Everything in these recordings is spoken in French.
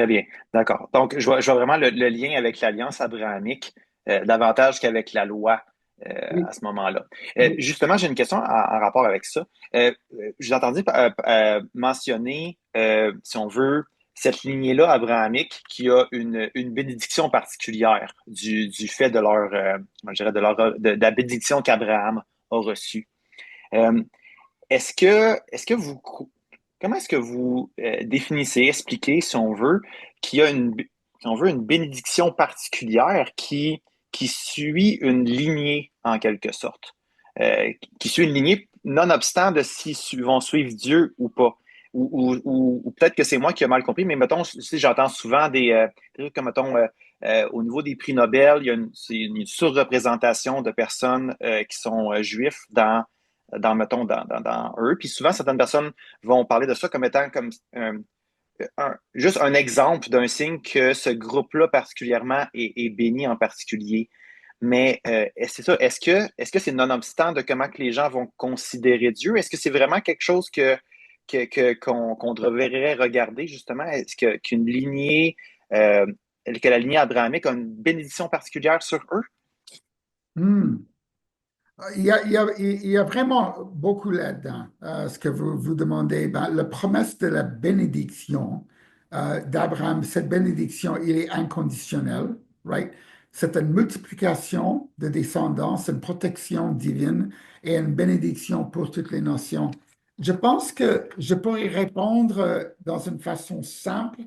Très bien. D'accord. Donc, je vois vraiment le lien avec l'alliance abrahamique davantage qu'avec la loi Oui, à ce moment-là. oui. Justement, j'ai une question en rapport avec ça. J'ai entendu mentionner, si on veut, cette lignée-là abrahamique qui a une bénédiction particulière du fait de leur, je dirais de la bénédiction qu'Abraham a reçue. Euh, est-ce que vous, comment est-ce que vous définissez, expliquez, si on veut, qu'il y a si on veut, une bénédiction particulière qui suit une lignée, en quelque sorte, qui suit une lignée, nonobstant de s'ils vont suivre Dieu ou pas. Ou peut-être que c'est moi qui ai mal compris, mais mettons, si j'entends souvent des trucs comme, mettons, au niveau des prix Nobel, c'est une surreprésentation de personnes qui sont juifs mettons, dans eux. Puis souvent, certaines personnes vont parler de ça comme étant comme juste un exemple d'un signe que ce groupe-là particulièrement est béni en particulier. Mais c'est ça, est-ce que c'est nonobstant de comment que les gens vont considérer Dieu? Est-ce que c'est vraiment quelque chose qu'on devrait regarder, justement? Qu'une lignée, euh, que la lignée abrahamique a une bénédiction particulière sur eux? Hmm. Il y a vraiment beaucoup là-dedans. Ce que vous demandez, ben, la promesse de la bénédiction d'Abraham, cette bénédiction, il est inconditionnel, right? C'est une multiplication de descendants, c'est une protection divine et une bénédiction pour toutes les nations. Je pense que je pourrais répondre dans une façon simple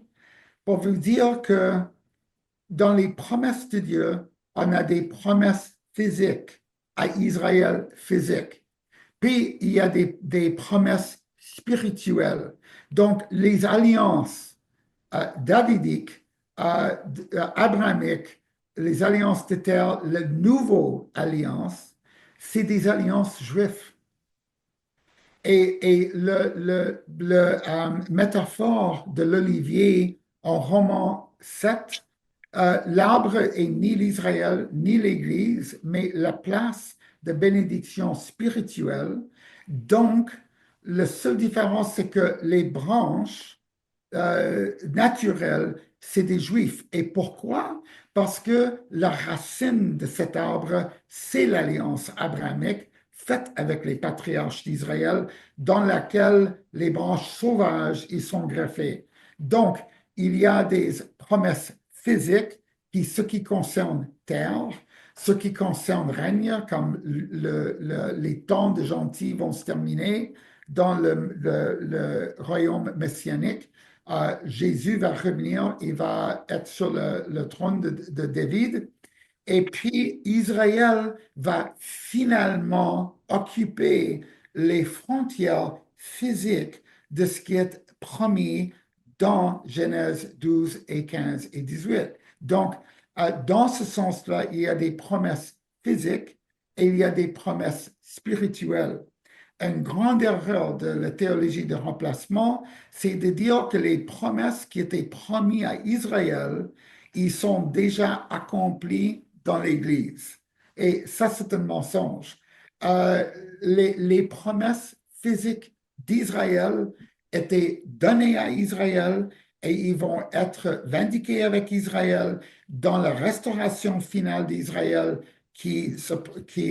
pour vous dire que dans les promesses de Dieu, on a des promesses physiques à Israël physique. Puis, il y a des promesses spirituelles. Donc, les alliances davidiques, abrahamiques, les alliances de terre, la nouvelle alliance, c'est des alliances juives. Et métaphore de l'olivier en Roman 7, l'arbre est ni l'Israël ni l'Église, mais la place de bénédiction spirituelle. Donc, la seule différence, c'est que les branches naturelles, c'est des Juifs. Et pourquoi? Parce que la racine de cet arbre, c'est l'alliance abrahamique faite avec les patriarches d'Israël, dans laquelle les branches sauvages y sont greffées. Donc, il y a des promesses physiques qui, ce qui concerne terre, ce qui concerne règne, comme les temps de gentils vont se terminer dans le royaume messianique. Jésus va revenir, il va être sur le trône de David. Et puis Israël va finalement occuper les frontières physiques de ce qui est promis dans Genèse 12 et 15 et 18. Donc, dans ce sens-là, il y a des promesses physiques et il y a des promesses spirituelles. Une grande erreur de la théologie de remplacement, c'est de dire que les promesses qui étaient promises à Israël, ils sont déjà accomplis dans l'Église. Et ça, c'est un mensonge. Euh, les promesses physiques d'Israël étaient données à Israël et ils vont être vindiqués avec Israël dans la restauration finale d'Israël qui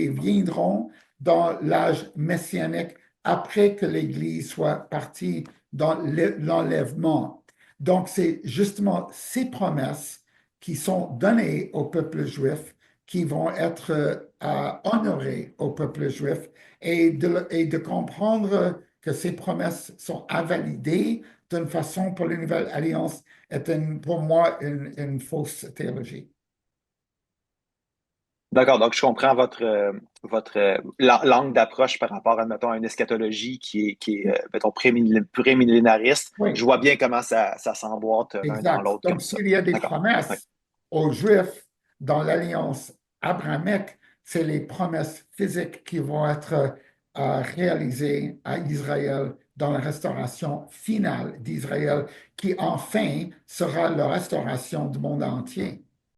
viendront dans l'âge messianique après que l'Église soit partie dans l'enlèvement. Donc, c'est justement ces promesses qui sont données au peuple juif qui vont être honorées au peuple juif et de comprendre que ces promesses sont invalidées d'une façon pour la nouvelle alliance est pour moi une fausse théologie. D'accord, donc je comprends votre langue d'approche par rapport à, mettons, à une eschatologie qui est mettons, prémillénariste. Oui. Je vois bien comment ça s'emboîte l'un dans Exact. l'autre Donc, comme ça. s'il y a des D'accord. Oui. promesses aux Juifs dans l'alliance abrahamique, c'est les promesses physiques qui vont être réalisées à Israël dans la restauration finale d'Israël, qui enfin sera la restauration du monde entier.